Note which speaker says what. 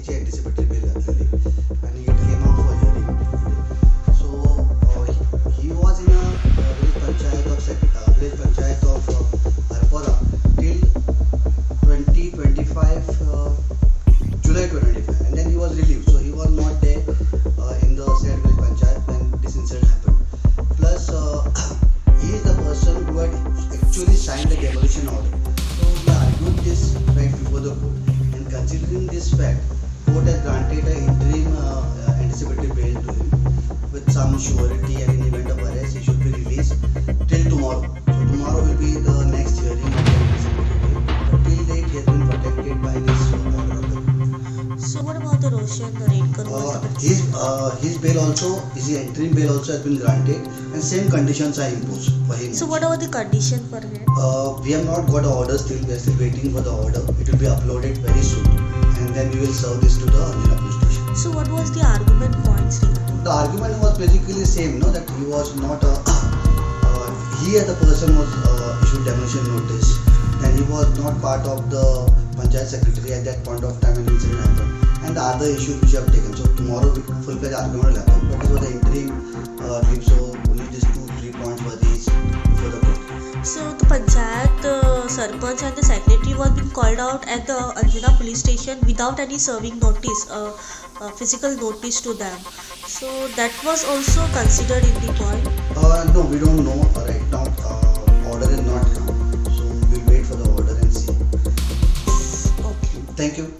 Speaker 1: त्याची anticipatory bail घातलेली आणि it came out for hearing today. So he was in a village panchayat of Arpora till 2025 July 2025, and then he was relieved. So he was not there in the said village panchayat when this incident happened. Plus he is the person who had actually signed the demolition order. So we argued this fact before the court, and considering this fact, court has granted an interim anticipatory bail to him with some surety, and in the event of arrest he should be released till tomorrow. So tomorrow will be the next hearing of the anticipatory bail, but till date he has been protected by this order of the court.
Speaker 2: So what about the Roshan Redkar?
Speaker 1: His bail also, his interim bail also has been granted, and same conditions are imposed for him.
Speaker 2: So what about the condition for him?
Speaker 1: We have not got the order still. We are still waiting for the order. It will be uploaded very soon, and then we will serve this to the Anjana police station.
Speaker 2: So what was the argument points regarding?
Speaker 1: The argument was basically the same, no, that he was not he as a person was issued demolition notice, and he was not part of the Panchayat secretary at that point of time when the incident happened, and the other issues which have taken. So tomorrow full-fledged argument will happen, but it was the interim leave, so only these 2-3 points were these before the court.
Speaker 2: So the Panchayat Sarpanch and the secretary was being called out at the Anjana police station without any serving notice, physical notice to them. So that was also considered in the point.
Speaker 1: No, we don't know right now. Order is not come, so we'll wait for the order and see.
Speaker 2: Okay.
Speaker 1: Thank you.